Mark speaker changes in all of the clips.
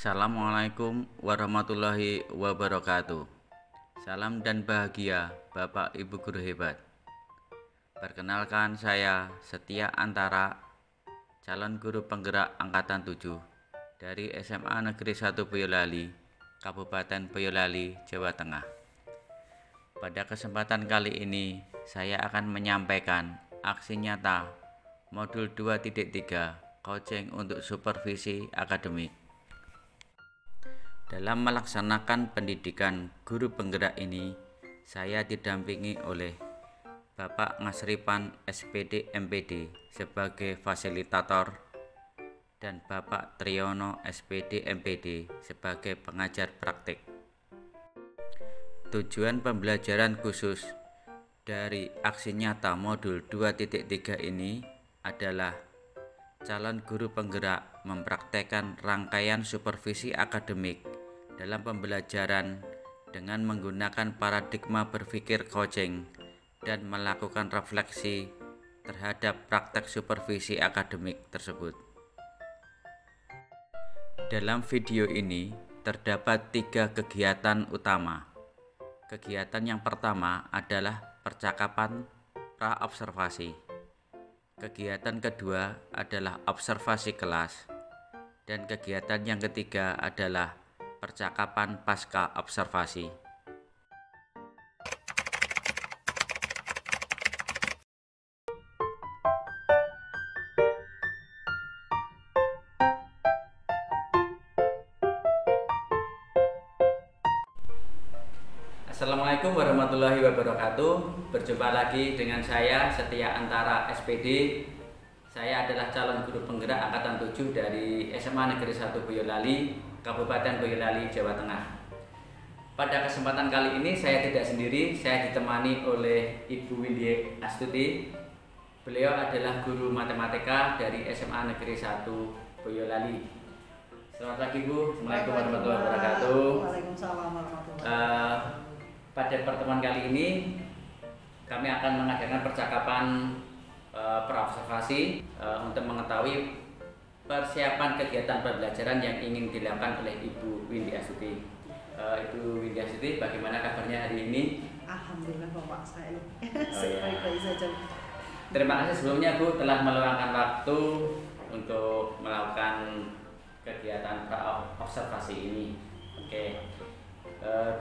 Speaker 1: Assalamualaikum warahmatullahi wabarakatuh. Salam dan bahagia Bapak Ibu guru hebat. Perkenalkan, saya Setia Antara, calon guru penggerak angkatan 7 dari SMA Negeri 1 Boyolali, Kabupaten Boyolali, Jawa Tengah. Pada kesempatan kali ini saya akan menyampaikan aksi nyata modul 2.3 coaching untuk supervisi akademik. Dalam melaksanakan pendidikan guru penggerak ini, saya didampingi oleh Bapak Ngasripan SPD MPD sebagai fasilitator dan Bapak Triyono SPD MPD sebagai pengajar praktik. Tujuan pembelajaran khusus dari aksi nyata modul 2.3 ini adalah calon guru penggerak mempraktekkan rangkaian supervisi akademik dalam pembelajaran dengan menggunakan paradigma berpikir coaching dan melakukan refleksi terhadap praktek supervisi akademik tersebut. Dalam video ini terdapat 3 kegiatan utama. Kegiatan yang pertama adalah percakapan pra-observasi. Kegiatan kedua adalah observasi kelas. Dan kegiatan yang ketiga adalah percakapan pasca observasi. Assalamualaikum warahmatullahi wabarakatuh. Berjumpa lagi dengan saya Setia Antara SPD. Saya adalah calon guru penggerak angkatan 7 dari SMA Negeri 1 Boyolali, Kabupaten Boyolali, Jawa Tengah. Pada kesempatan kali ini saya tidak sendiri, saya ditemani oleh Ibu Windy Astuti. Beliau adalah guru matematika dari SMA Negeri 1 Boyolali. Selamat pagi Bu, Assalamualaikum warahmatullahi wabarakatuh.
Speaker 2: Waalaikumsalam warahmatullahi
Speaker 1: wabarakatuh. Pada pertemuan kali ini kami akan mengadakan percakapan pra-observasi untuk mengetahui persiapan kegiatan pembelajaran yang ingin dilakukan oleh Ibu Windy Astuti. Ibu Windy Astuti, bagaimana kabarnya hari ini?
Speaker 2: Alhamdulillah Bapak, saya baik-baik saja.
Speaker 1: Terima kasih sebelumnya Bu telah meluangkan waktu untuk melakukan kegiatan pra-observasi ini. Oke,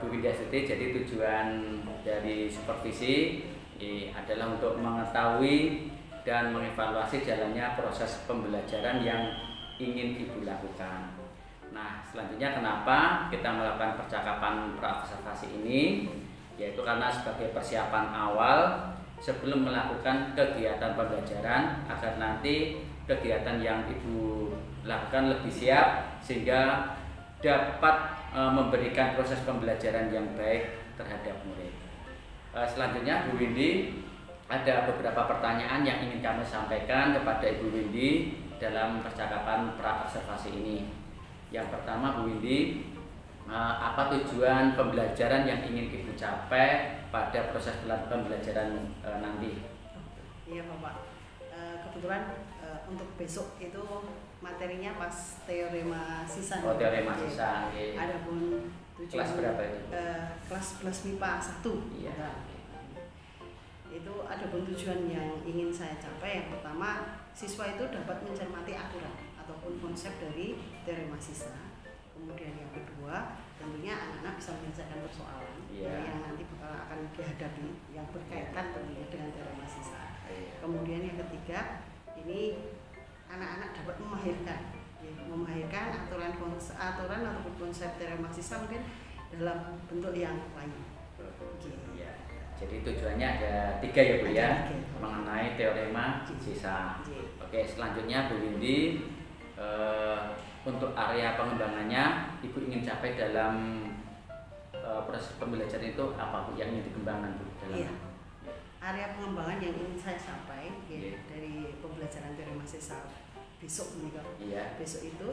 Speaker 1: Bu Windy Astuti, jadi tujuan dari supervisi adalah untuk mengetahui dan mengevaluasi jalannya proses pembelajaran yang ingin Ibu lakukan. Nah, selanjutnya kenapa kita melakukan percakapan pra-observasi ini? Yaitu karena sebagai persiapan awal sebelum melakukan kegiatan pembelajaran agar nanti kegiatan yang Ibu lakukan lebih siap sehingga dapat memberikan proses pembelajaran yang baik terhadap murid. Selanjutnya Bu Windy, ada beberapa pertanyaan yang ingin kami sampaikan kepada Ibu Windy dalam percakapan pra-observasi ini. Yang pertama Bu Windy, apa tujuan pembelajaran yang ingin Ibu capai pada proses pembelajaran nanti?
Speaker 2: Iya Bapak, kebetulan untuk besok itu materinya pas teorema sisa.
Speaker 1: Oh, teorema sisa.
Speaker 2: Adapun
Speaker 1: kelas berapa itu?
Speaker 2: Kelas MIPA 1.
Speaker 1: Iya.
Speaker 2: Nah, itu ada tujuan yang ingin saya capai. Yang pertama, siswa itu dapat mencermati aturan ataupun konsep dari teorema sisa. Kemudian yang kedua, tentunya anak-anak bisa menyelesaikan persoalan yang nanti akan dihadapi yang berkaitan tentunya dengan teorema sisa. Kemudian yang ketiga, ini anak-anak dapat memahirkan aturan ataupun konsep teorema sisa mungkin dalam bentuk yang lain.
Speaker 1: Jadi tujuannya ada 3 ya Bu ya, mengenai teorema sisa. Oke, selanjutnya Bu Windy, untuk area pengembangannya Ibu ingin capai dalam proses pembelajaran itu apa Bu yang ingin dikembangkan Bu?
Speaker 2: Area pengembangan yang ingin saya capai dari pembelajaran teorema sisa besok besok itu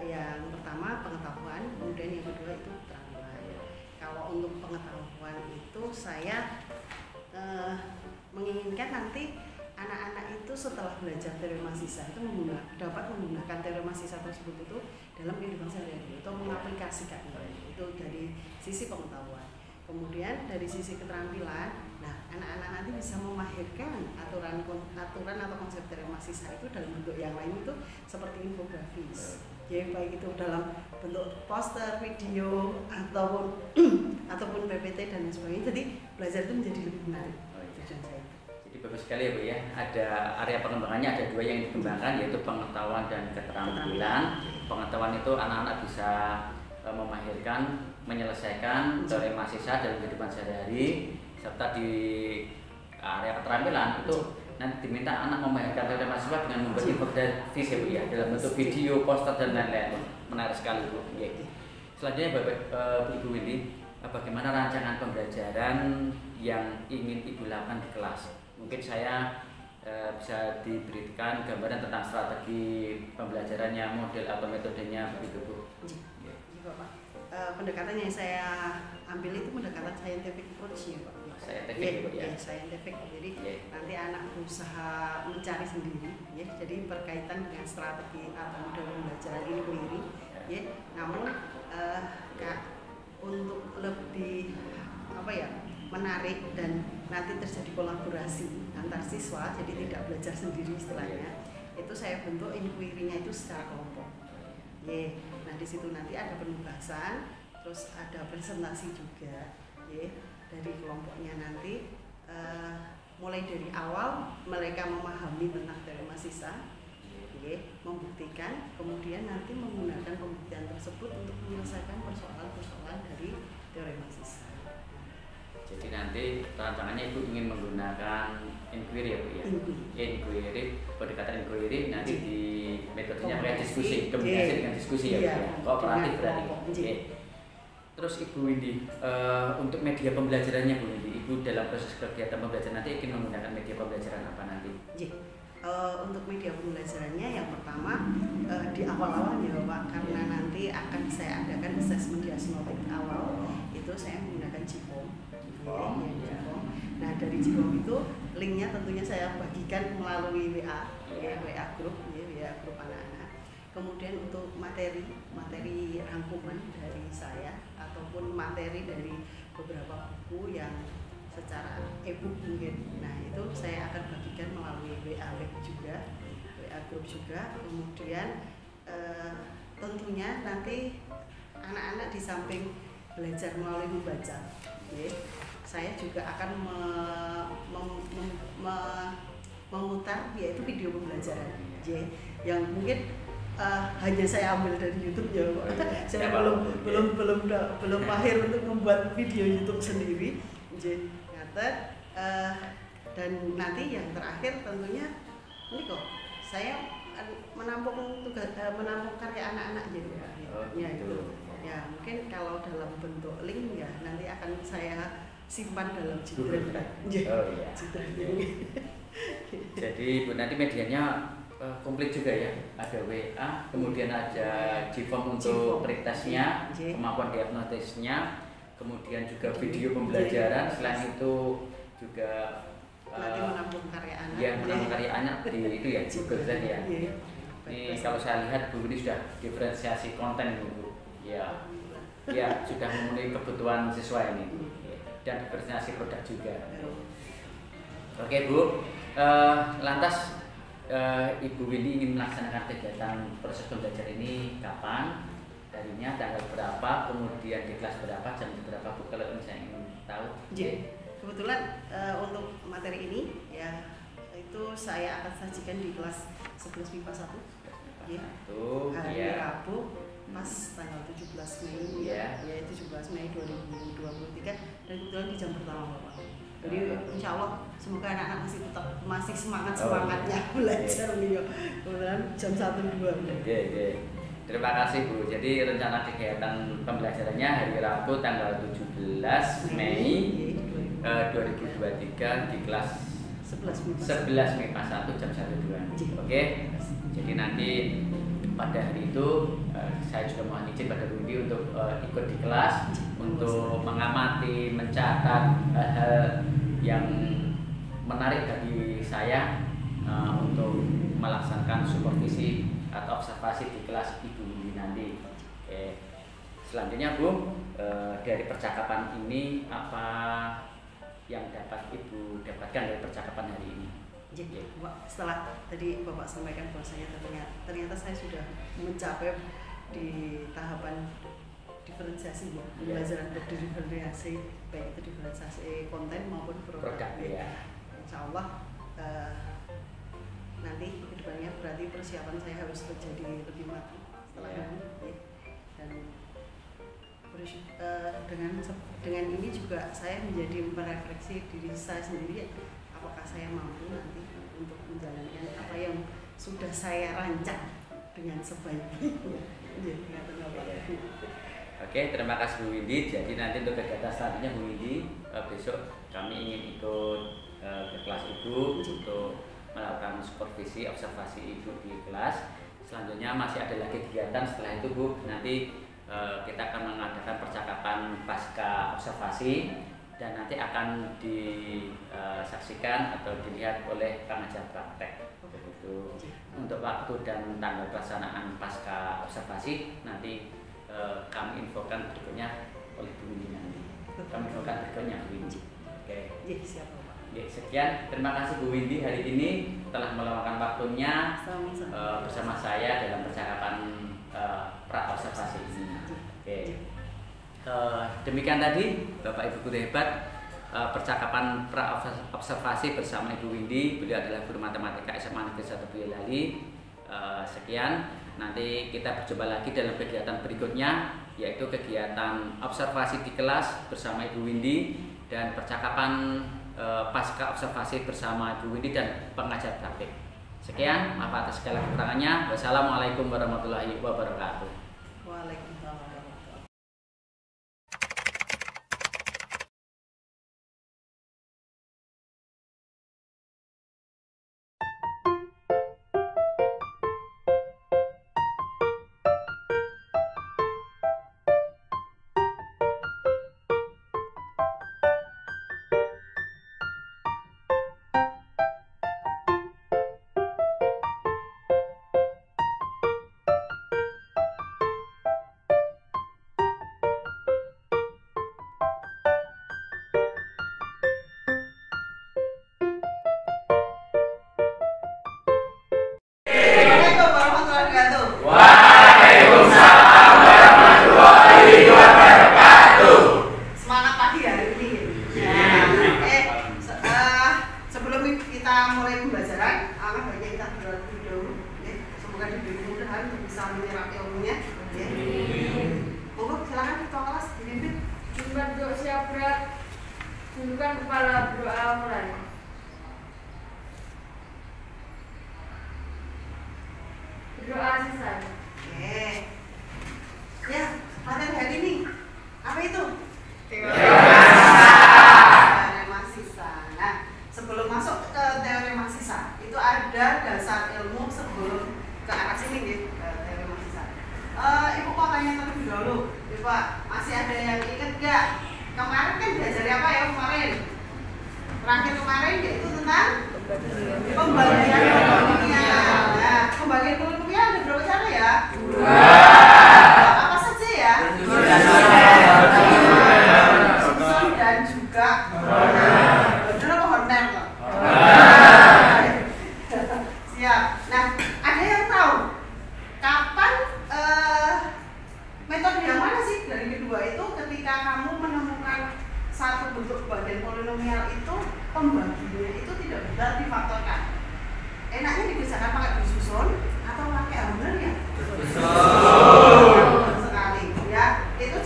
Speaker 2: yang pertama pengetahuan, kemudian yang kedua itu keterampilan. Kalau untuk pengetahuan itu saya menginginkan nanti anak-anak itu itu setelah belajar teorema sisa itu dapat menggunakan teorema sisa tersebut itu dalam kehidupan sehari-hari atau mengaplikasikannya, itu dari sisi pengetahuan. Kemudian dari sisi keterampilan, nah anak-anak nanti bisa memahirkan aturan atau konsep teorema sisa itu dalam bentuk yang lain itu seperti infografis. Jadi baik itu dalam bentuk poster, video ataupun PPT dan sebagainya. Jadi belajar itu menjadi lebih menarik.
Speaker 1: Jadi bagus sekali ya Bu ya. Ada area pengembangannya, ada dua yang dikembangkan, yaitu pengetahuan dan keterampilan. Pengetahuan itu anak-anak bisa memahirkan, menyelesaikan teorema sisa dalam kehidupan sehari-hari, serta di area keterampilan itu nanti diminta anak memahirkan teorema sisa dengan membuat infografis ya Bu ya, dalam bentuk video, poster dan lain-lain. Menarik sekali Bu. Selanjutnya Bu Ibu Windy, bagaimana rancangan pembelajaran yang ingin Ibu lakukan di kelas? Mungkin saya bisa diberikan gambaran tentang strategi pembelajarannya, model atau metodenya begitu Bu.
Speaker 2: Iya Bapak. Pendekatan yang saya ambil itu pendekatan scientific approach ya Pak. Scientific. Jadi nanti anak berusaha mencari sendiri ya. Jadi berkaitan dengan strategi atau model pembelajaran ini sendiri ya. Namun untuk lebih menarik dan nanti terjadi kolaborasi antar siswa, jadi tidak belajar sendiri istilahnya, itu saya bentuk inquiry-nya itu secara kelompok. Nah di situ nanti ada penugasan, terus ada presentasi juga, dari kelompoknya nanti. Mulai dari awal mereka memahami tentang teorema sisa, membuktikan, kemudian nanti menggunakan pembuktian tersebut untuk menyelesaikan persoalan-persoalan dari teorema sisa.
Speaker 1: Jadi nanti rancangannya Ibu ingin menggunakan inquiry ya Bu ya? Inquiry, pendekatan inquiry nanti di metodenya kayak diskusi, kombinasi dengan diskusi ya Bu ya? Kooperatif berarti. Terus Ibu Windy, untuk media pembelajarannya Bu Windy, Ibu dalam proses kegiatan pembelajaran nanti ingin menggunakan media pembelajaran apa nanti?
Speaker 2: Untuk media pembelajarannya yang pertama di awal-awal ya Pak, karena nanti akan saya adakan assessment diagnostik awal, itu saya menggunakan JIPOM. Nah dari JIPOM itu linknya tentunya saya bagikan melalui WA grup anak-anak. Kemudian untuk materi rangkuman dari saya ataupun materi dari beberapa buku yang secara e-book mungkin, nah itu saya akan bagikan melalui WA grup juga. Kemudian tentunya nanti anak-anak di samping belajar melalui membaca, saya juga akan memutar yaitu video pembelajaran, yang mungkin hanya saya ambil dari YouTube ya Pak. Saya belum mahir untuk membuat video YouTube sendiri, dan nanti yang terakhir tentunya ini kok saya menampung karya anak-anak jadi ya mungkin kalau dalam bentuk link ya nanti akan saya simpan dalam Jitren.
Speaker 1: Jadi Bu nanti medianya komplit juga ya, ada WA, kemudian ada JIPOM untuk pretestnya, kemampuan diagnostisnya, kemudian juga video pembelajaran. Selain itu juga
Speaker 2: nanti menampung karya anak.
Speaker 1: Ya, menampung karya anak di itu ya, Google Drive ya. Ini kalau saya lihat Bu ini sudah diferensiasi konten Bu. Ya sudah memenuhi kebutuhan siswa ini dan diferensiasi produk juga. Oke Bu, lantas Ibu Windy ingin melaksanakan kegiatan proses pembelajaran ini kapan? Darinya tanggal berapa? Kemudian di kelas berapa? Jam berapa Bu? Kalau saya ingin tahu.
Speaker 2: Kebetulan untuk materi ini ya itu saya akan sajikan di kelas 11 MIPA 1 hari Rabu pas tanggal 17 Mei ya 17 Mei 2023 dan kebetulan di jam pertama Bapak. Jadi insya Allah semoga anak-anak masih semangatnya belajar nih. Kemudian jam 1-2.
Speaker 1: Terima kasih Bu. Jadi rencana kegiatan pembelajarannya hari Rabu tanggal 17 Mei 2023 di kelas 11 MIPA 1 jam 1-2. Oke. Jadi nanti pada hari itu saya juga mohon izin pada Bu Windy untuk ikut di kelas untuk mengamati, mencatat hal-hal yang menarik bagi saya untuk melaksanakan supervisi atau observasi di kelas Ibu Windy nanti. Oke. Selanjutnya Bu, dari percakapan ini apa yang dapat Ibu dapatkan dari percakapan hari ini?
Speaker 2: Jadi, setelah tadi Bapak sampaikan bahwasanya ternyata saya sudah mencapai di tahapan diferensiasi ya, pembelajaran diferensiasi, baik itu diferensiasi konten maupun produk
Speaker 1: ya.
Speaker 2: Insya Allah nanti kedepannya berarti persiapan saya harus menjadi lebih matang setelah ini ya. Dan dengan ini juga saya menjadi merefleksi diri saya sendiri ya, apakah saya mampu nanti untuk menjalankan apa yang sudah saya rancang dengan sebaik-baiknya.
Speaker 1: Oke, terima kasih Bu Windy. Jadi nanti untuk kegiatan selanjutnya Bu Windy, besok kami ingin ikut ke kelas Ibu untuk melakukan supervisi observasi Ibu di kelas. Selanjutnya masih ada lagi kegiatan setelah itu Bu, nanti kita akan mengadakan percakapan pasca observasi dan nanti akan disaksikan atau dilihat oleh pengajar praktek. Begitu. Untuk waktu dan tanggal pelaksanaan pasca observasi nanti kami infokan berikutnya oleh Bu Windy nanti. Kami infokan berikutnya Bu Windy. Oke.
Speaker 2: Siap Bapak.
Speaker 1: Ya, sekian, terima kasih Bu Windy hari ini telah meluangkan waktunya bersama saya dalam percakapan pra observasi ini. Oke. Demikian tadi Bapak Ibu guru hebat percakapan pra observasi bersama Ibu Windy. Beliau adalah guru matematika SMA Negeri 1 Boyolali. Sekian, nanti kita berjumpa lagi dalam kegiatan berikutnya, yaitu kegiatan observasi di kelas bersama Ibu Windy dan percakapan pasca observasi bersama Ibu Windy dan pengajar praktik. Sekian, maaf atas segala kekurangannya. Wassalamualaikum warahmatullahi wabarakatuh.
Speaker 2: Waalaikumsalam warahmatullahi wabarakatuh.
Speaker 3: Tundukkan kepala, berdoa mulai. Berdoa selesai.
Speaker 2: Oke. Ya, materi hari ini apa itu? Teorema sisa. Nah, sebelum masuk ke teorema sisa, itu ada dasar ilmu sebelum ke arah sini nih, ke teorema sisa. Ibu kok tanya terlebih dahulu, Pak, masih ada yang ingat nggak? Kemarin kan belajar apa ya kemarin? Terakhir kemarin yaitu tentang pembagian polinomial. Nah, pembagian polinomial ada berapa cara ya? 2. Apa saja ya? Susun dan juga bener apa honor loh? Siap. Nah, ada yang tahu kapan metode yang mana sih dari kedua itu ketika kamu menemukan satu bentuk bagian polinomial itu pembagiannya itu tidak bisa difaktorkan? Enaknya dikerjakan pakai disusun atau pakai hambar ya? Disusun sekali ya, itu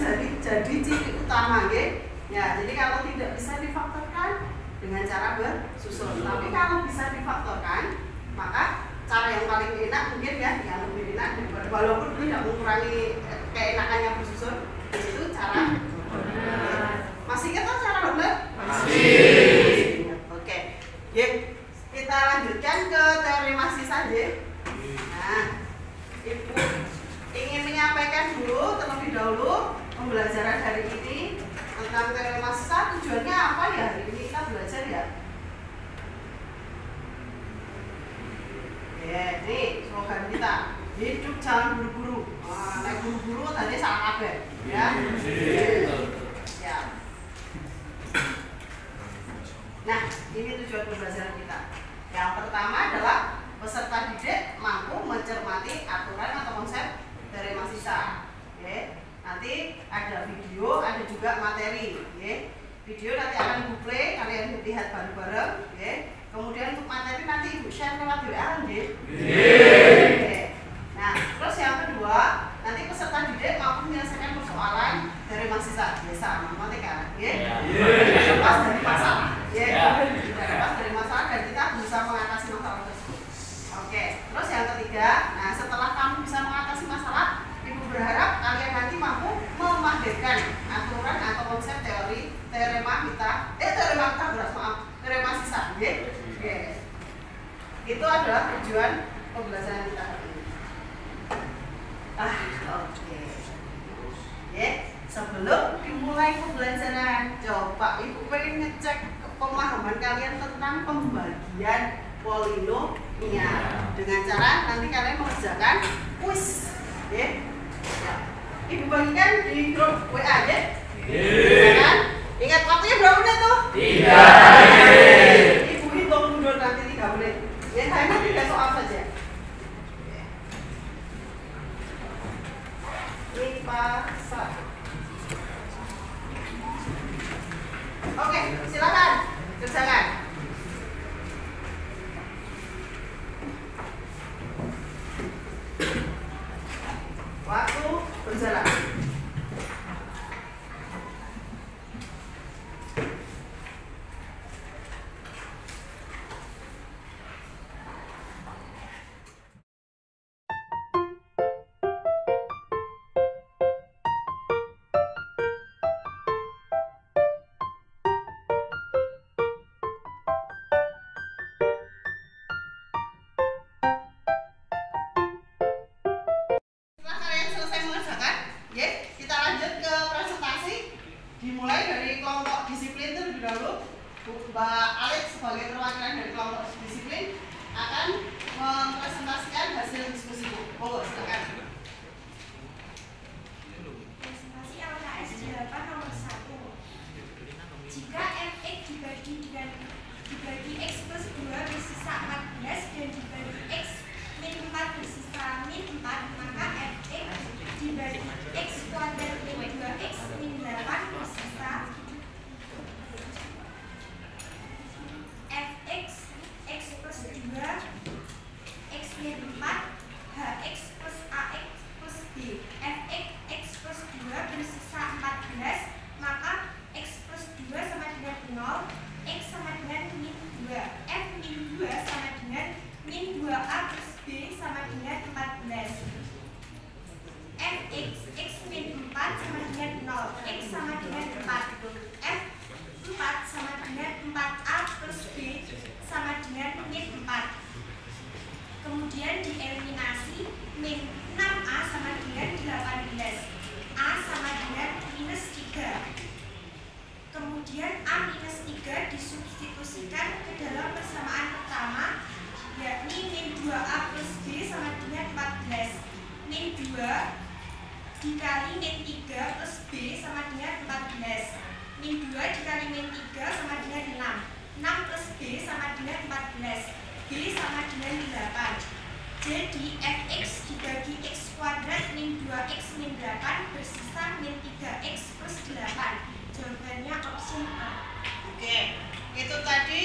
Speaker 2: jadi ciri utama ya. Jadi kalau tidak bisa difaktorkan dengan cara bersusun, tapi kalau bisa difaktorkan maka cara yang paling enak mungkin ya, yang lebih enak walaupun tidak mengurangi keenakannya bersusun, itu cara masih ingat kan cara benar? Masih. Oke. Ya, kita lanjutkan ke teorema sisa saja. Nah, Ibu ingin menyampaikan dulu terlebih dahulu pembelajaran hari ini tentang teorema sisa. Tujuannya apa ya hari ini kita belajar ya? Ya, ini slogan kita. Hidup jangan buru-buru. Naik buru-buru tadi salah kabeh, ya. Ya. Nah, ini tujuan pembelajaran kita. Yang pertama adalah peserta didik mampu mencermati aturan atau konsep teorema sisa. Oke. Nanti ada video, ada juga materi. Oke. Video nanti akan Ibu play, kalian lihat bareng-bareng. Oke. Kemudian untuk materi nanti Ibu share lewat WA, nggih. Oke. Nah, terus yang kedua, nanti peserta didik mampu menyelesaikan persoalan dari mahasiswa biasa, matematika, ya. Lepas dari masalah, ya. Lepas dari masalah dan kita bisa mengatasi masalah tersebut. Oke. Terus yang ketiga, nah setelah kamu bisa mengatasi masalah, Ibu berharap kalian nanti mampu memahirkan aturan atau konsep teorema sisa, ya. Oke. Itu adalah tujuan pembelajaran kita hari ini. Oke. Ya, sebelum dimulai pembelajaran, coba Ibu pengen ngecek pemahaman kalian tentang pembagian polinomial dengan cara nanti kalian mengerjakan kuis. Ya. Ibu bagikan di grup WA, ya. Kan? Ingat waktunya berapa menit tuh?
Speaker 4: 3 menit.
Speaker 2: Ibu hitung mundur nanti 3 menit. Ya, hanya 3 soal saja. Lipasan. Oke, silakan kerjakan. Waktu berjalan. Dimulai dari kelompok disiplin terlebih dahulu. Mbak Alit sebagai perwakilan dari kelompok disiplin akan mempresentasikan hasil diskusi. Monggo, silakan.
Speaker 5: Presentasi LKS 8 nomor 1. Jika fx dibagi x plus 2 bersisa 14 dan dibagi x min 4 bersisa min 4, maka fx dibagi x kuadrat min 2x min 8 bersisa fx x plus 2 x min 4 hx plus ax plus b. Fx x plus 2 bersisa 14, maka x plus 2 sama dengan 0, x sama dengan min 2, f min 2 sama dengan min 2a plus b sama dengan 14. Fx x min 4 sama dengan 0, x sama dengan 4, f 4 sama dengan 4a plus b sama dengan min 4. Kemudian dieliminasi, min 6a sama dengan 18, a sama dengan minus 3. Kemudian a minus 3 disubstitusikan ke dalam persamaan pertama, yakni min 2a plus b sama dengan 14. Min 2 dikali min 3 plus b sama dengan 14. Min 2 dikali min 3 sama dengan 6. 6 plus b sama dengan 14. B sama dengan 8. Jadi fx dibagi x kuadrat min 2x min 8 bersisa min 3x plus 8. Jawabannya opsi A.
Speaker 2: Oke, itu tadi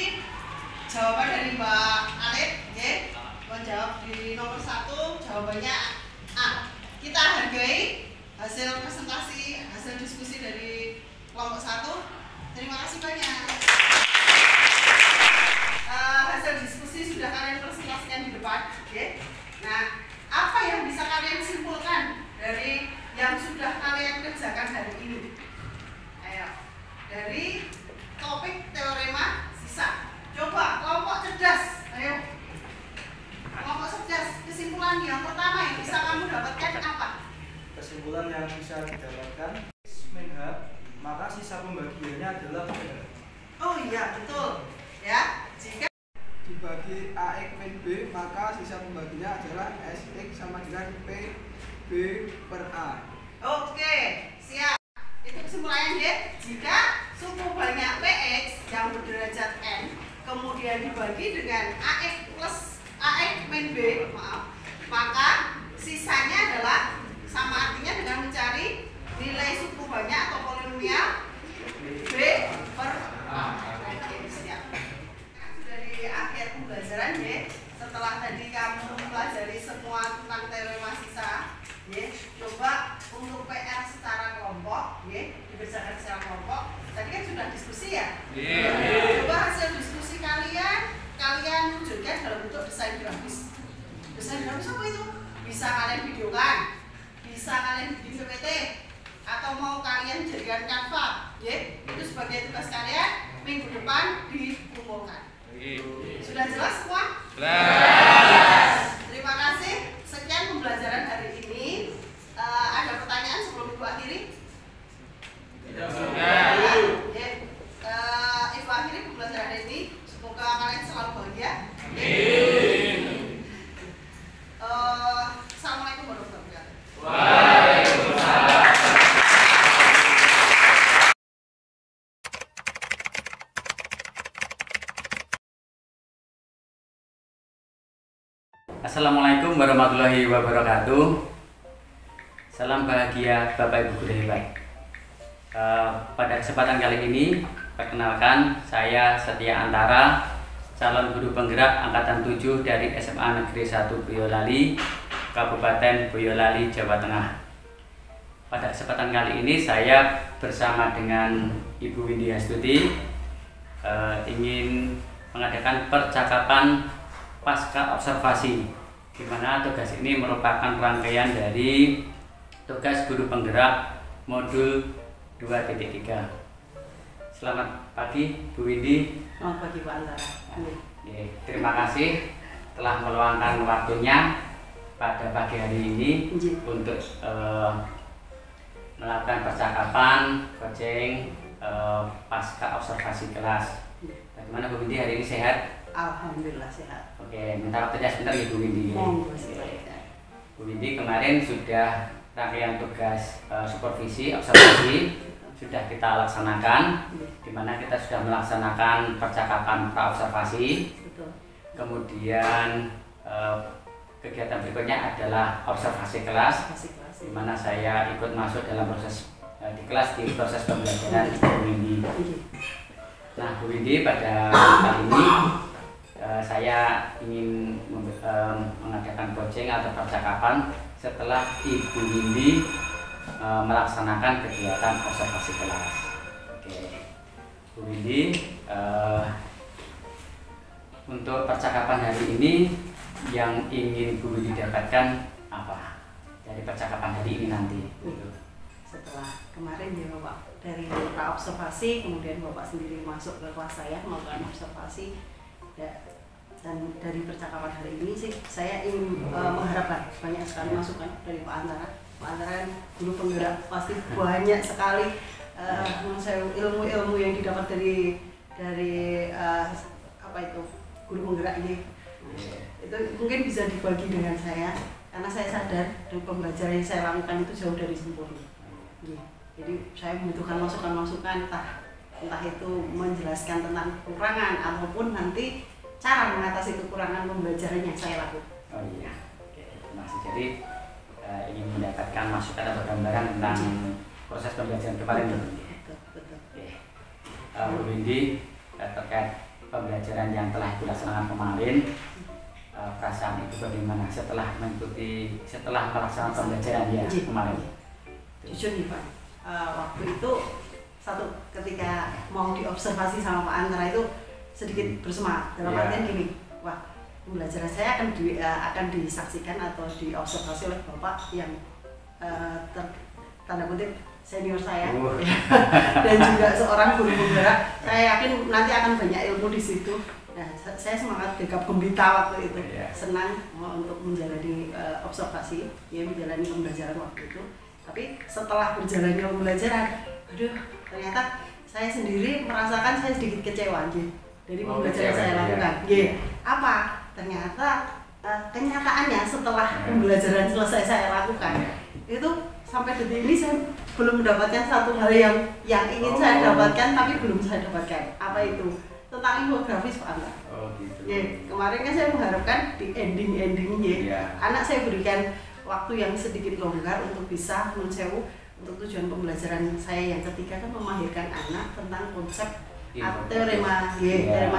Speaker 2: jawaban dari Mbak Alit, ya. Menjawab di nomor 1, jawabannya A. Kita hargai hasil presentasi, hasil diskusi dari kelompok 1. Terima kasih banyak. Hasil diskusi sudah kalian presentasikan di depan, ya. Nah, apa yang bisa kalian simpulkan dari yang sudah kalian kerjakan hari ini? Ayo, dari topik teorema sisa. Coba kelompok cerdas, ayo. Kelompok cerdas, kesimpulan yang pertama yang bisa kamu dapatkan apa?
Speaker 4: Kesimpulan yang bisa didapatkan x min h, maka sisa pembagiannya adalah benar.
Speaker 2: Oh
Speaker 4: dibagi AX min B, maka sisa pembaginya adalah SX sama dengan PB per A.
Speaker 2: Oke, siap. Itu kesimpulannya ya. Jika suku banyak PX yang berderajat N kemudian dibagi dengan AX plus AX min B, maka sisanya adalah sama, artinya dengan mencari nilai suku banyak atau polinomial B per A. Oke, siap. Sudah di akhir pembelajaran ya. Setelah tadi kamu mempelajari semua tentang teorema sisa, ya, coba untuk PR secara kelompok, ya, dikerjakan secara kelompok. Tadi kan sudah diskusi ya. Coba hasil diskusi kalian wujudkan dalam bentuk desain grafis. Desain grafis apa itu? Bisa kalian videokan, bisa kalian bikin PPT, atau mau kalian jadikan Canva, ya. Itu sebagai tugas kalian minggu depan dikumpulkan. Sudah jelas semua? Jelas. Terima kasih. Sekian pembelajaran hari ini. Ada pertanyaan sebelum Ibu akhiri? Ibu akhiri pembelajaran hari ini. Semoga kalian selalu bahagia. Assalamualaikum warahmatullahi wabarakatuh. Waalaikumsalam.
Speaker 1: Assalamualaikum warahmatullahi wabarakatuh. Salam bahagia Bapak Ibu guru hebat. Pada kesempatan kali ini, perkenalkan saya Setia Antara, calon guru penggerak angkatan 7 dari SMA Negeri 1 Boyolali, Kabupaten Boyolali, Jawa Tengah. Pada kesempatan kali ini saya bersama dengan Ibu Windy Astuti ingin mengadakan percakapan pasca observasi, di mana tugas ini merupakan rangkaian dari tugas guru penggerak modul 2.3. Selamat pagi Bu Windy.
Speaker 2: Selamat pagi Pak Antara.
Speaker 1: Terima kasih telah meluangkan waktunya pada pagi hari ini untuk melakukan percakapan coaching pasca observasi kelas. Bagaimana Bu Windy hari ini, sehat?
Speaker 2: Alhamdulillah sehat.
Speaker 1: Oke, minta waktunya sebentar ya Bu Windy. Bu Windy kemarin sudah rangkaian tugas supervisi observasi sudah kita laksanakan, di mana kita sudah melaksanakan percakapan pra-observasi. Kemudian kegiatan berikutnya adalah observasi kelas, di mana saya ikut masuk dalam proses di kelas di proses pembelajaran Bu Windy. Nah, Bu Windy, pada kali ini saya ingin mengadakan coaching atau percakapan setelah Ibu Windy melaksanakan kegiatan observasi kelas. Oke, Bu Windy, untuk percakapan hari ini yang ingin Bu Windy dapatkan apa dari percakapan hari ini nanti?
Speaker 2: Setelah kemarin ya Bapak, dari observasi, kemudian Bapak sendiri masuk ke kelas saya melakukan observasi, dan dari percakapan hari ini sih saya ingin mengharapkan banyak sekali masukan dari Pak Antara. Pak Antara kan guru penggerak, pasti banyak sekali ilmu-ilmu yang didapat dari apa itu guru penggerak ini. Itu mungkin bisa dibagi dengan saya, karena saya sadar dari pembelajaran yang saya lakukan itu jauh dari sempurna. Jadi saya membutuhkan masukan-masukan, entah itu menjelaskan tentang kekurangan ataupun nanti cara mengatasi kekurangan pembelajaran yang saya lakukan.
Speaker 1: Oh iya, terima kasih. Jadi ingin mendapatkan masukan atau gambaran tentang proses pembelajaran kemarin.
Speaker 2: Betul.
Speaker 1: Bu Windy, terkait pembelajaran yang telah dilaksanakan kemarin, perasaan Ibu bagaimana setelah melaksanakan pembelajaran ya kemarin?
Speaker 2: Jujur nih Pak, waktu itu ketika mau diobservasi sama Pak Antara itu sedikit bersemangat. Dalam artian gini, wah, pembelajaran saya akan disaksikan atau diobservasi oleh Bapak yang tanda kutip senior saya dan juga seorang guru penggerak. Saya yakin nanti akan banyak ilmu di situ. Nah, saya semangat gegap gembita waktu itu, senang untuk menjalani observasi, menjalani pembelajaran waktu itu. Tapi setelah berjalannya pembelajaran, ternyata saya sendiri merasakan saya sedikit kecewa dari pembelajaran saya lakukan. Apa? ternyata kenyataannya setelah pembelajaran selesai saya lakukan itu sampai detik ini saya belum mendapatkan satu hal yang ingin saya dapatkan tapi belum saya dapatkan. Apa itu? Tentang infografis Pak Angga.
Speaker 1: Oh gitu.
Speaker 2: Ya, kemarin kan saya mengharapkan di endingnya anak saya berikan waktu yang sedikit longgar untuk bisa mensewu untuk tujuan pembelajaran saya yang ketiga kan memahirkan anak tentang konsep teorema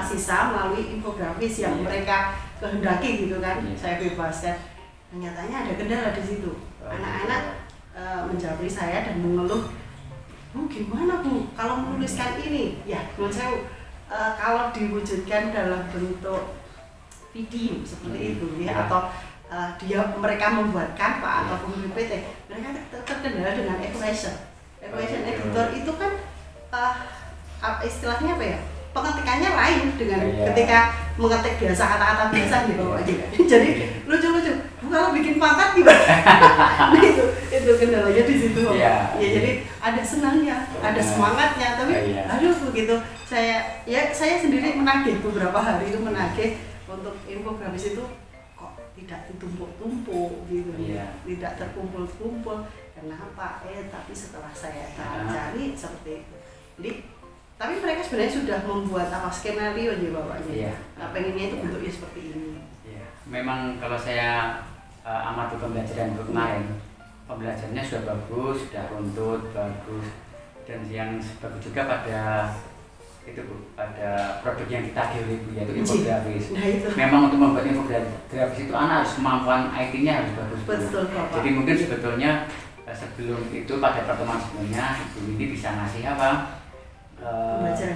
Speaker 2: sisa melalui infografis yang mereka kehendaki gitu kan. Saya bebaskan. Nyatanya ada kendala di situ. Anak-anak menjawab saya dan mengeluh, "Bu, gimana Bu kalau menuliskan ini?" Ya, menurut saya kalau diwujudkan dalam bentuk video seperti itu ya, atau mereka membuatkan Pak ataupun PPT, mereka terkendala dengan equation editor itu kan istilahnya apa ya, pengetikannya lain dengan ketika mengetik biasa kata-kata biasa di bawah aja kan. Jadi lucu-lucu, kalau bikin pangkat gimana? Nah itu kendalanya di situ. Ya jadi ada senangnya, ada semangatnya, tapi aduh begitu saya sendiri menagih beberapa hari itu menagih untuk infografis itu kok tidak ditumpuk-tumpuk gitu, tidak terkumpul-kumpul. Kenapa? Tapi setelah saya cari seperti itu. Jadi tapi mereka sebenarnya sudah membuat skenario aja bapaknya. Pengennya itu bentuknya seperti ini.
Speaker 1: Memang kalau saya amati pembelajaran kemarin, pembelajarannya sudah bagus, sudah runtut, bagus, dan yang bagus juga pada itu Bu, pada produk yang ditagih oleh Bu yaitu infografis. Memang untuk membuat infografis itu anak harus kemampuan IT-nya harus bagus.
Speaker 2: Betul Bapak.
Speaker 1: Jadi mungkin sebetulnya sebelum itu pada pertemuan sebelumnya Ibu ini bisa ngasih apa?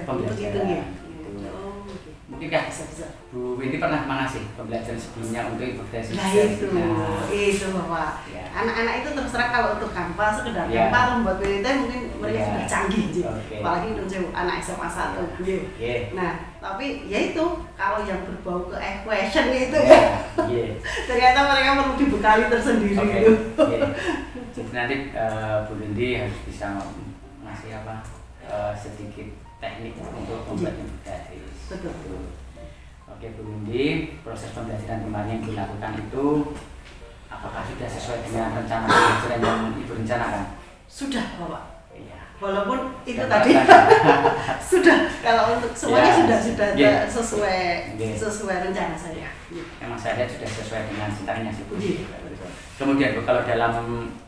Speaker 1: Pembelajaran. Mungkin kan Bu Windy pernah mengasih pembelajaran sebelumnya untuk infografis.
Speaker 2: Nah itu Bapak. Anak-anak itu terus terang kalau untuk Canva sekedar Canva membuat PPT mungkin mereka sudah canggih apalagi untuk anak SMA 1. Nah tapi ya itu kalau yang berbau ke equation itu ternyata mereka perlu dibekali tersendiri.
Speaker 1: Jadi nanti Bu Windy harus bisa ngasih apa? Sedikit teknik untuk membuat infografis.
Speaker 2: Betul.
Speaker 1: Oke Bu Windy, proses pembelajaran kemarin yang dilakukan itu apakah sudah sesuai dengan rencana pembelajaran yang Ibu rencanakan?
Speaker 2: Sudah Bapak.
Speaker 1: Iya.
Speaker 2: Walaupun itu tadi sudah, kalau untuk semuanya sudah sesuai rencana saya.
Speaker 1: Memang saya lihat sudah sesuai dengan ceritanya sih Bu. Kemudian Bu, kalau dalam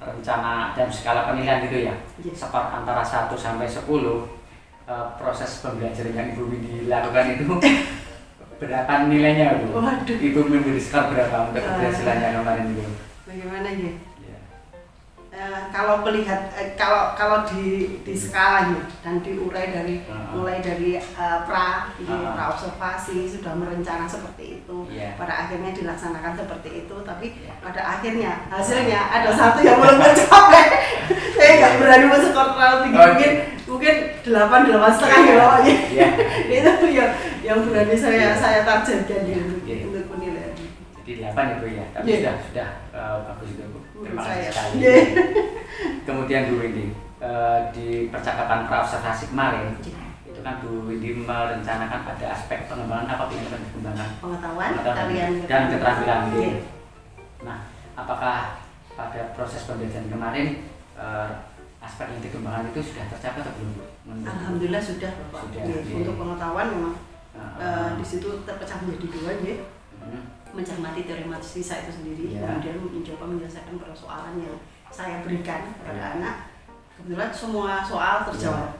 Speaker 1: rencana dan skala penilaian gitu ya, skor antara 1 sampai 10, proses pembelajaran yang Ibu Windy lakukan itu berapa nilainya Bu?
Speaker 2: Waduh.
Speaker 1: Ibu memberi skor berapa untuk keberhasilannya kemarin itu?
Speaker 2: Bagaimana ya? Kalau melihat kalau di skalanya dan diurai dari mulai dari pra observasi sudah merencana seperti itu, pada akhirnya dilaksanakan seperti itu, tapi pada akhirnya hasilnya ada satu yang belum tercapai. Saya nggak berani men-skor terlalu tinggi, mungkin 8,5 ya bawahnya. Itu yang berani saya targetkan untuk penilaian.
Speaker 1: Jadi 8 itu ya, tapi sudah bagus itu Bu. Terima kasih sekali. Kemudian Bu Windy, di percakapan pra-observasi kemarin itu kan Bu Windy merencanakan ada aspek pengembangan apa yang akan dikembangkan?
Speaker 2: Pengetahuan
Speaker 1: dan keterampilan. Nah, apakah pada proses pembelajaran kemarin aspek yang dikembangkan itu sudah tercapai atau belum Bu?
Speaker 2: Alhamdulillah sudah Bapak. Untuk pengetahuan memang di situ terpecah menjadi 2 ya. Mencermati teorema sisa itu sendiri, kemudian mencoba menyelesaikan persoalan yang saya berikan kepada anak. Kebetulan semua soal terjawab,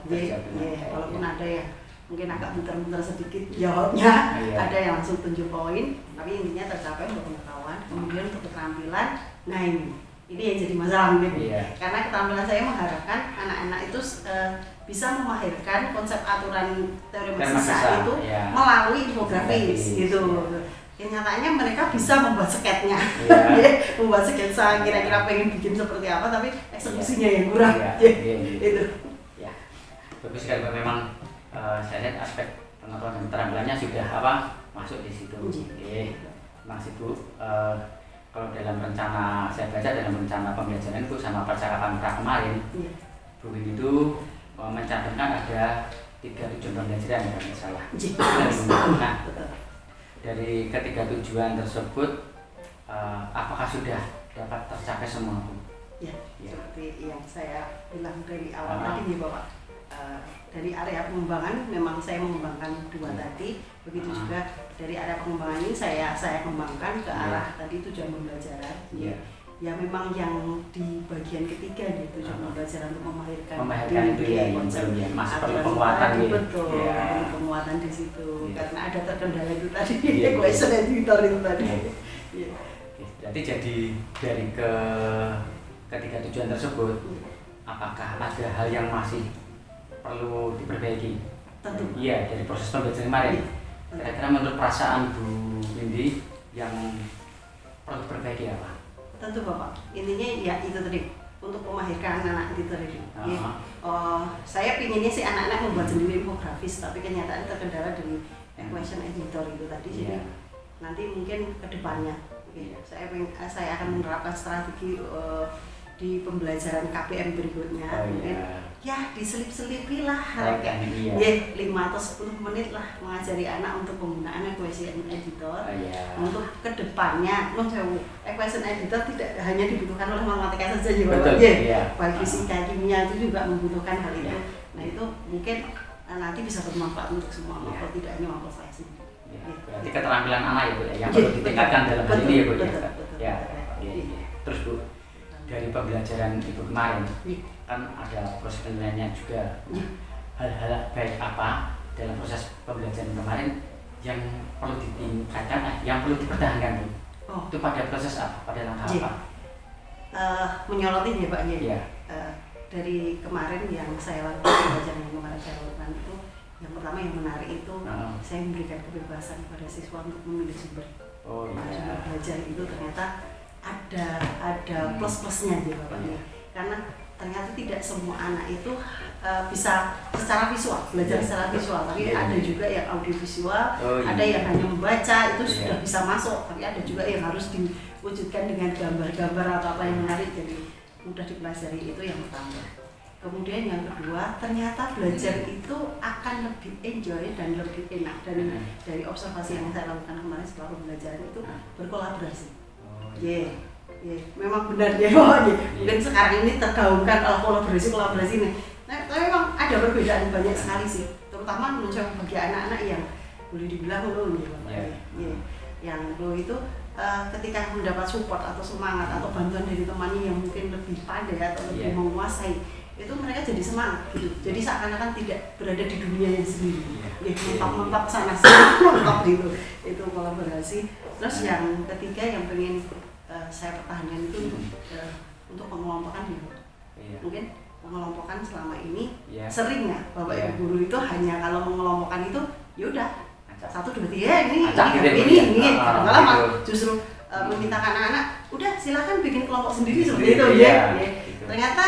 Speaker 2: walaupun ada yang mungkin agak muter-muter sedikit jawabnya, ada yang langsung 7 poin, tapi intinya tercapai untuk pengetahuan. Kemudian untuk keterampilan, nah ini yang jadi masalah mungkin, karena keterampilan saya mengharapkan anak-anak itu bisa memahirkan konsep aturan teorema sisa itu melalui infografis gitu. Nyatanya mereka bisa membuat sketnya, membuat sketsa kira-kira pengen bikin seperti apa, tapi eksekusinya yang kurang. Itu.
Speaker 1: Bagus sekali memang saya lihat aspek pengetahuan dan keterampilannya sudah masuk di situ. Masih Bu, kalau dalam rencana saya baca dalam rencana pembelajaran itu sama percakapan pra kemarin, Bu Windy itu mencantumkan ada 3 tujuan pembelajaran kalau tidak salah. dari ketiga tujuan tersebut apakah sudah dapat tercapai semua, Bu?
Speaker 2: Ya,
Speaker 1: Ya.
Speaker 2: seperti yang saya bilang dari awal tadi ya Bapak. Dari area pengembangan memang saya mengembangkan dua tadi, begitu juga dari area pengembangan ini saya kembangkan ke arah tadi tujuan pembelajaran.
Speaker 1: Iya.
Speaker 2: Ya memang yang di bagian ketiga nih tujuan pembelajaran untuk memahirkan
Speaker 1: itu ya yang belum ya, masih perlu penguatan
Speaker 2: tadi,
Speaker 1: ya.
Speaker 2: betul,
Speaker 1: Ya.
Speaker 2: perlu penguatan di situ karena ada terkendala itu tadi,
Speaker 1: Iya.
Speaker 2: question editor itu tadi. Iya.
Speaker 1: Jadi dari ketiga tujuan tersebut, apakah ada hal yang masih perlu diperbaiki?
Speaker 2: Tentu.
Speaker 1: Iya, dari proses pembelajaran kemarin.
Speaker 2: Iya.
Speaker 1: Kira-kira menurut perasaan Bu Windy yang perlu diperbaiki apa?
Speaker 2: Tentu Bapak, intinya ya itu tadi untuk memahirkan anak-anak itu tadi. Ya. Saya pinginnya sih anak-anak membuat sendiri infografis, tapi kenyataan terkendala dari equation editor itu tadi. Jadi nanti mungkin ke depannya, saya akan menerapkan strategi di pembelajaran KPM berikutnya. Mungkin ya diselip-selipi lah, kayak 5 atau 10 menit lah mengajari anak untuk penggunaan equation editor. Untuk kedepannya, equation editor tidak hanya dibutuhkan oleh matematika saja ya Bapak. Baik fisika, kimia itu juga membutuhkan hal itu. Nah itu mungkin nanti bisa bermanfaat untuk semua, maupun tidak hanya maupun saya sendiri.
Speaker 1: Berarti keterampilan anak ya Bu ya, yang perlu ditingkatkan dalam hal ini ya Bu ya. Terus Bu, dari pembelajaran Ibu kemarin kan ada proses penilaiannya juga. Hal-hal baik apa dalam proses pembelajaran kemarin yang perlu ditingkatkan, yang perlu dipertahankan Bu? Itu pada proses apa? Pada langkah apa?
Speaker 2: Menyolotin ya Pak ya.
Speaker 1: Iya.
Speaker 2: Dari kemarin yang saya lakukan, pembelajaran yang kemarin saya lakukan itu, yang pertama yang menarik itu saya memberikan kebebasan kepada siswa untuk memilih sumber. Sumber belajar itu ternyata ada plus-plusnya ya Bapak ya. Karena ternyata tidak semua anak itu bisa secara visual, belajar secara visual, tapi ada juga yang audiovisual, ada yang hanya membaca itu sudah bisa masuk, tapi ada juga yang harus diwujudkan dengan gambar-gambar atau apa yang menarik, jadi mudah dipelajari. Itu yang pertama. Kemudian yang kedua, ternyata belajar itu akan lebih enjoy dan lebih enak. Dan dari observasi yang saya lakukan kemarin setelah pembelajaran itu berkolaborasi. Memang benar ya Pak. Mungkin sekarang ini tergaungkan kolaborasi ini. Nah, tapi memang ada perbedaan banyak sekali sih. Terutama menurut saya bagi anak-anak yang boleh dibilang low ya Pak. Yang low itu ketika mendapat support atau semangat atau bantuan dari temannya yang mungkin lebih pandai atau lebih menguasai, itu mereka jadi semangat gitu. Jadi seakan-akan tidak berada di dunia yang sendiri. Mentok-mentok sana sini, mentok gitu. Itu kolaborasi. Terus yang ketiga yang pengen saya pertahankan itu untuk pengelompokan ya. Mungkin pengelompokan selama ini sering ya Bapak Ibu guru itu hanya kalau mengelompokkan itu ya udah 1, 2, 3 ini kadang-kadang justru memintakan anak-anak udah silakan bikin kelompok sendiri seperti itu ya. Ternyata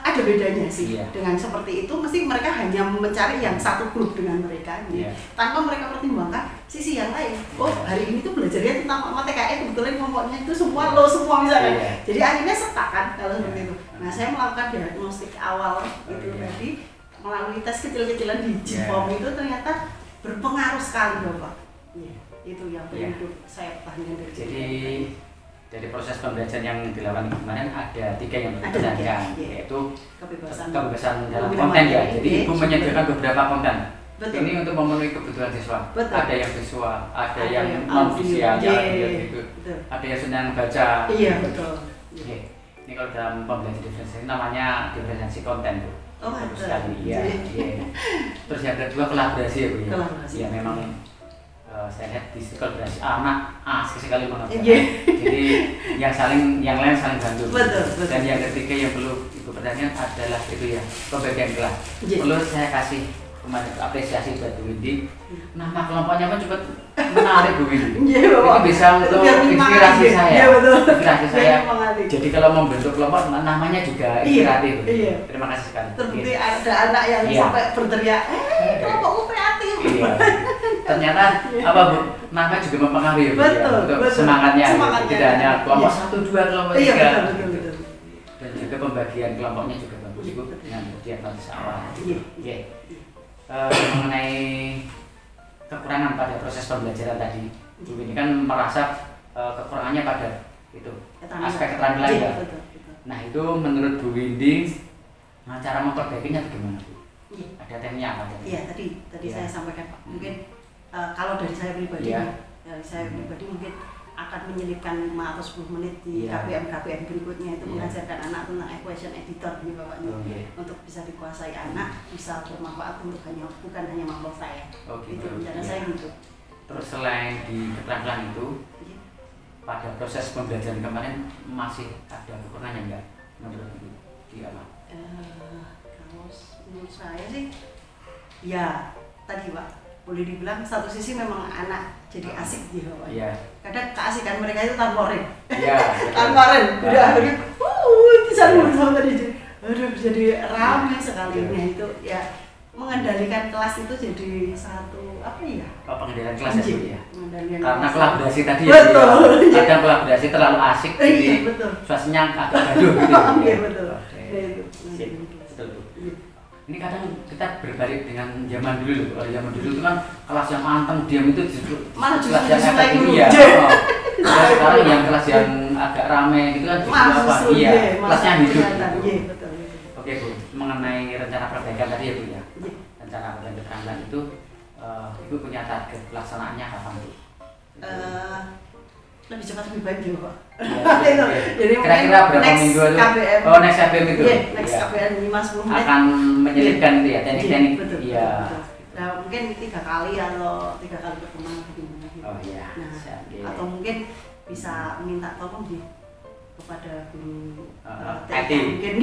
Speaker 2: ada bedanya sih dengan seperti itu. Mesti mereka hanya mencari yang satu grup dengan mereka tanpa mereka pertimbangkan sisi yang lain. Hari ini tuh belajarnya tentang matematika, kebetulan kelompoknya itu semua lo semua misalkan. Jadi akhirnya setak kan kalau seperti itu. Nah saya melakukan diagnostik awal itu tadi melalui tes kecil-kecilan di JIPOM itu ternyata berpengaruh sekali Bapak. Itu yang perlu saya pertahankan dari dari proses pembelajaran yang dilakukan kemarin ada 3 yang dipertahankan, yaitu kebebasan dalam konten ya. Jadi Ibu menyediakan beberapa konten. Ini untuk memenuhi kebutuhan siswa. Ada yang visual, ada yang non visual, ada yang senang baca. Iya betul. Ini kalau dalam pembelajaran diferensiasi namanya diferensiasi konten Bu. Bagus sekali. Terus yang kedua kolaborasi ya Bu ya. Ya memang saya lihat di kolaborasi anak asik sekali mengerjakan. Jadi yang lain saling bantu. Dan yang ketiga yang perlu Ibu perhatikan adalah itu ya pembagian kelas. Perlu saya kasih apresiasi buat Bu Windy. Nama kelompoknya pun cepat menarik Bu Windy. Itu bisa untuk inspirasi saya. Inspirasi saya. Jadi kalau membentuk kelompok namanya juga inspiratif. Terima kasih sekali. Terbukti ada anak yang sampai berteriak, kelompokku kreatif.
Speaker 1: Ternyata apa Bu? Nama juga mempengaruhi untuk semangatnya. Tidak hanya kelompok 1, 2, kelompok 3. Dan juga pembagian kelompoknya juga bagus Ibu dengan diagnosis awal. Mengenai kekurangan pada proses pembelajaran tadi. Bu ini kan merasa kekurangannya pada itu aspek keterampilan ya. Nah itu menurut Bu Windy cara memperbaikinya bagaimana Bu? Ada tekniknya apa?
Speaker 2: Iya tadi saya sampaikan Pak. Mungkin kalau dari saya pribadi, mungkin akan menyelipkan 5 atau 10 menit di KPM berikutnya itu mengajarkan anak tentang equation editor nih Bapak untuk bisa dikuasai anak, bisa bermanfaat untuk bukan hanya mampu saya. Itu rencana saya gitu.
Speaker 1: Terus selain di keterampilan itu, pada proses pembelajaran kemarin masih ada kekurangannya enggak? Menurut Ibu di apa?
Speaker 2: Kalau menurut saya sih, ya tadi Pak, boleh dibilang satu sisi memang anak jadi asik gitu Pak.
Speaker 1: Iya.
Speaker 2: Kadang keasikan mereka itu tanpa rem.
Speaker 1: Iya.
Speaker 2: Tanpa rem. Udah akhirnya, bisa bersama tadi. Aduh jadi ramai sekali. Nah itu ya mengendalikan kelas itu jadi satu apa ya?
Speaker 1: Pengendalian kelas ya. Karena
Speaker 2: kelas.
Speaker 1: kolaborasi tadi
Speaker 2: betul.
Speaker 1: Ya. Kadang kolaborasi terlalu asik.
Speaker 2: Iya betul.
Speaker 1: Suasananya agak gaduh gitu.
Speaker 2: Iya betul.
Speaker 1: Ini kadang kita berbalik dengan zaman dulu loh. Kalau zaman dulu itu kan kelas yang anteng diam itu justru kelas yang efektif ya. Sekarang yang kelas yang agak ramai gitu kan justru apa? Iya, kelasnya hidup. Oke Bu, mengenai rencana perbaikan tadi ya Bu ya. Rencana perbaikan keterampilan itu Ibu punya target pelaksanaannya kapan Bu?
Speaker 2: Lebih cepat lebih baik juga Pak.
Speaker 1: Jadi kira-kira berapa minggu itu?
Speaker 2: KPM.
Speaker 1: Next KPM itu?
Speaker 2: Iya, next KPM 5-10 menit.
Speaker 1: Akan menyelipkan itu ya, teknik-teknik?
Speaker 2: Iya. Nah mungkin 3 kali atau 3 kali pertemuan gimana gitu.
Speaker 1: Oh iya.
Speaker 2: Nah, atau mungkin bisa minta tolong kepada guru
Speaker 1: TIK
Speaker 2: mungkin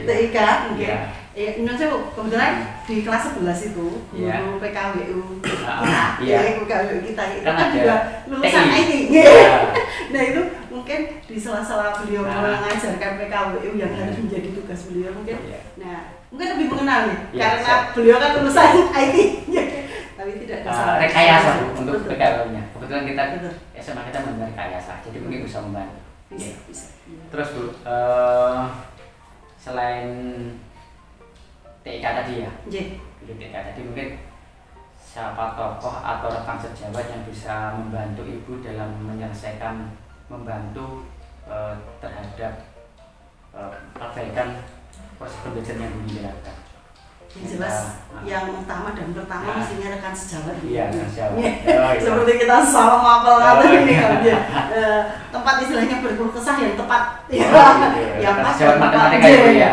Speaker 2: TIK mungkin. Ya, Indonesia kebetulan di kelas 11 itu guru PKWU PKWU kita itu kan juga lulusan IT. Nah itu mungkin di sela-sela beliau mengajarkan PKWU yang harus menjadi tugas beliau mungkin. Nah mungkin lebih mengenal nih karena beliau kan lulusan IT. Tapi tidak ada
Speaker 1: rekayasa Bu untuk PKWU-nya. Kebetulan kita SMA kita membantu rekayasa, jadi mungkin bisa membantu.
Speaker 2: Bisa.
Speaker 1: Terus Bu, selain TIK tadi ya, TIK tadi mungkin siapa tokoh atau rekan sejawat yang bisa membantu Ibu dalam menyelesaikan, membantu terhadap perbaikan proses pembelajaran yang Ibu jalankan?
Speaker 2: Yang jelas, yang utama dan pertama mestinya rekan sejawat.
Speaker 1: Iya, rekan sejawat.
Speaker 2: Seperti kita sama mapel atau ini kan dia tempat istilahnya berkeluh kesah yang tepat. Yang pas
Speaker 1: sejawat matematika itu ya.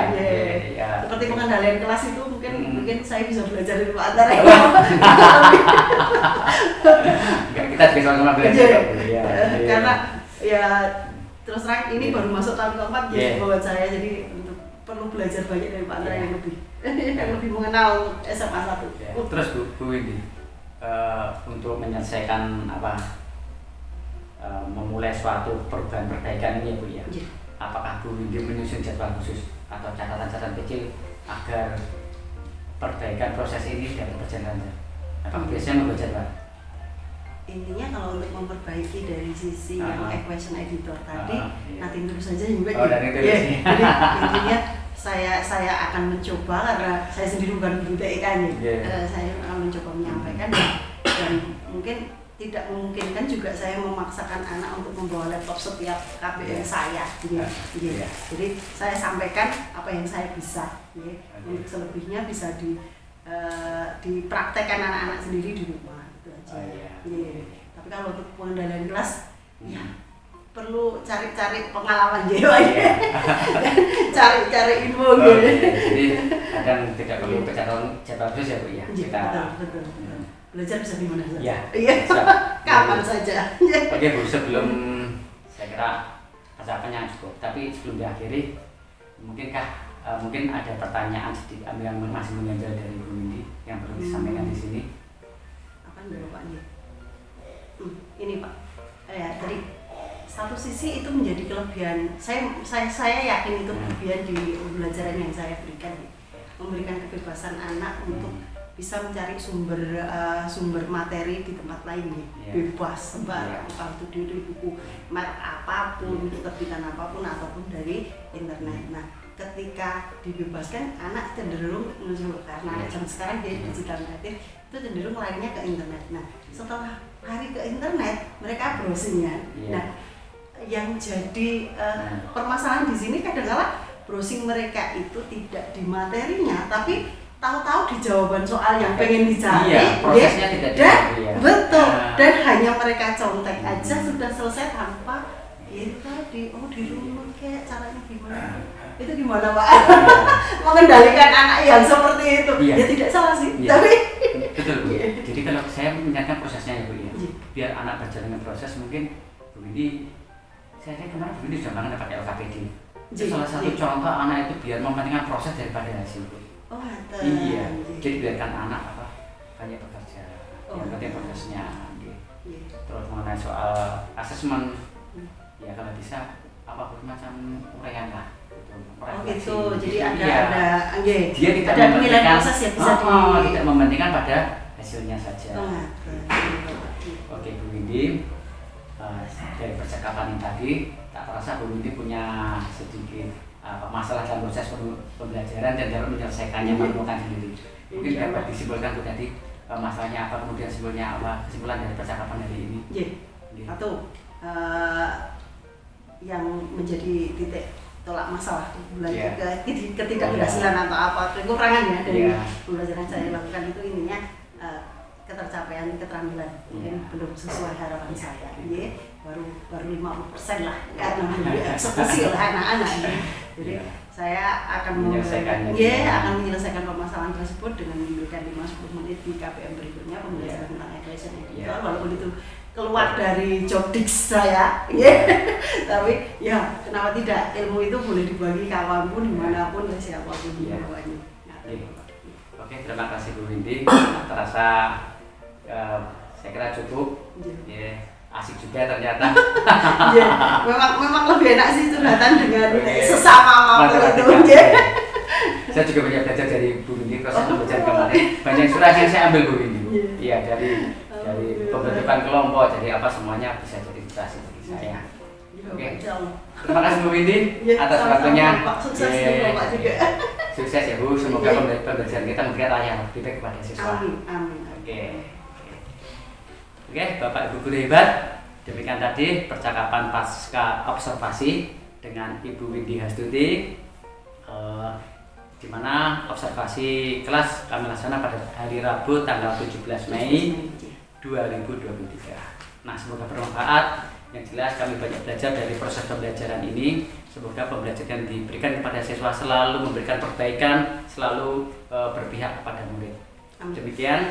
Speaker 2: Seperti pengendalian kelas itu mungkin saya bisa belajar dari Pak Antar.
Speaker 1: Kita bisa sama belajar.
Speaker 2: Karena ya terus terang ini baru masuk tahun keempat jadi buat saya jadi perlu belajar banyak dari Pak Antar yang lebih mengenal SMA 1.
Speaker 1: Terus Bu Windy, untuk menyelesaikan memulai suatu perubahan perbaikan ini Bu ya, apakah Bu Windy menyusun jadwal khusus atau catatan-catatan kecil agar perbaikan proses ini dapat berjalan lancar? Apakah biasanya membuat jadwal?
Speaker 2: Intinya kalau untuk memperbaiki dari sisi yang equation editor tadi, nanti terus saja juga.
Speaker 1: Jadi
Speaker 2: intinya saya akan mencoba karena saya sendiri bukan guru TIK nih. Saya akan mencoba menyampaikan dan mungkin tidak memungkinkan juga saya memaksakan anak untuk membawa laptop setiap KPM saya. Jadi saya sampaikan apa yang saya bisa. Untuk selebihnya bisa dipraktekkan anak-anak sendiri di rumah itu aja. Tapi kalau untuk pengendalian kelas, ya perlu cari-cari pengalaman cari info gitu.
Speaker 1: Jadi kadang tidak perlu jadwal khusus ya Bu ya.
Speaker 2: Betul. Belajar bisa di mana saja.
Speaker 1: Iya.
Speaker 2: Kapan saja.
Speaker 1: Oke Bu, sebelum saya kira percakapannya cukup, tapi sebelum diakhiri mungkin ada pertanyaan sedikit yang masih menempel dari Bu Windy yang perlu disampaikan di sini.
Speaker 2: Apa nih Pak? Ini Pak. Tadi satu sisi itu menjadi kelebihan. Saya yakin itu kelebihan di pembelajaran yang saya berikan, memberikan kebebasan anak untuk bisa mencari sumber materi di tempat lain bebas sembarang, entah itu di buku merek apapun, terbitan apapun ataupun dari internet. Nah, ketika dibebaskan anak cenderung mencoba karena zaman sekarang dia digital native, itu cenderung larinya ke internet. Nah, setelah lari ke internet, mereka browsingnya. Nah, yang jadi permasalahan di sini kadang-kala browsing mereka itu tidak di materinya, tapi tahu-tahu di jawaban soal yang pengen dicari,
Speaker 1: prosesnya tidak
Speaker 2: betul, dan hanya mereka contek aja sudah selesai tanpa itu tadi, dirunut kayak caranya gimana? Itu gimana Pak? Mengendalikan anak yang seperti itu, ya tidak salah sih, tapi
Speaker 1: betul Bu. Jadi kalau saya mengingatkan prosesnya ya Bu ya, biar anak berjalan dengan proses mungkin Bu Windy, saya lihat kemarin Bu Windy sudah banget pakai LKPD. Salah satu contoh anak itu biar mementingkan proses daripada hasil Bu. Iya, jadi biarkan anak banyak bekerja, yang penting prosesnya. Terus mengenai soal asesmen, ya kalau bisa macam uraian lah.
Speaker 2: Gitu, jadi
Speaker 1: dia tidak
Speaker 2: ada penilaian proses yang bisa
Speaker 1: tidak mementingkan pada hasilnya saja. Oke Bu Windy, dari percakapan ini tadi tak terasa Bu Windy punya sedikit masalah dalam proses pembelajaran dan dapat menyelesaikannya menemukan sendiri. Mungkin dapat disimpulkan Bu tadi masalahnya apa, kemudian kesimpulan dari percakapan hari ini.
Speaker 2: Satu, yang menjadi titik tolak masalah belajar ketidakberhasilan atau apa kekurangannya dari pembelajaran saya lakukan itu ininya ketercapaian keterampilan mungkin belum sesuai harapan saya, baru 50% lah karena eksekusi oleh anak-anak. Jadi saya akan menyelesaikan permasalahan tersebut dengan memberikan 5-10 menit di KPM berikutnya pembelajaran tentang equation editor, walaupun itu keluar dari job desk saya, tapi ya kenapa tidak, ilmu itu boleh dibagi kawanpun dimanapun oleh siapapun bawahnya.
Speaker 1: Oke, terima kasih Bu Windy. Terasa saya kira cukup. Asik juga ternyata.
Speaker 2: memang lebih enak sih curhatan dengan sesama itu.
Speaker 1: Saya juga banyak belajar dari Bu Windy proses pembelajaran kemarin. Banyak surah yang saya ambil Bu Windy. Iya, dari pembentukan kelompok, jadi semuanya bisa jadi inspirasi bagi saya. Oke. Terima kasih Bu Windy atas waktunya. Sukses ya Bu, semoga pembelajaran kita memberikan arah yang lebih baik kepada siswa.
Speaker 2: Amin.
Speaker 1: Oke, Bapak Ibu guru hebat, demikian tadi percakapan pasca observasi dengan Ibu Windy Hastuti, di mana observasi kelas kami laksanakan pada hari Rabu tanggal 17 Mei 2023. Nah, semoga bermanfaat. Yang jelas kami banyak belajar dari proses pembelajaran ini. Semoga pembelajaran yang diberikan kepada siswa selalu memberikan perbaikan, selalu berpihak kepada murid. Demikian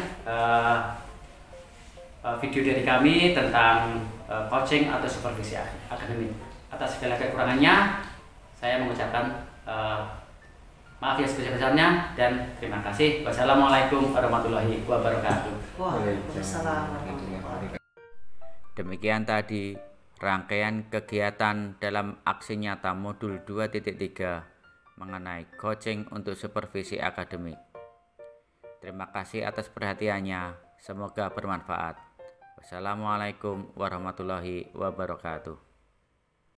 Speaker 1: video dari kami tentang coaching atau supervisi akademik. Atas segala kekurangannya, saya mengucapkan maaf yang sebesar-besarnya dan terima kasih. Wassalamualaikum warahmatullahi wabarakatuh.
Speaker 2: Waalaikumsalam warahmatullahi wabarakatuh.
Speaker 6: Demikian tadi rangkaian kegiatan dalam aksi nyata modul 2.3 mengenai coaching untuk supervisi akademik. Terima kasih atas perhatiannya. Semoga bermanfaat. Wassalamualaikum warahmatullahi wabarakatuh.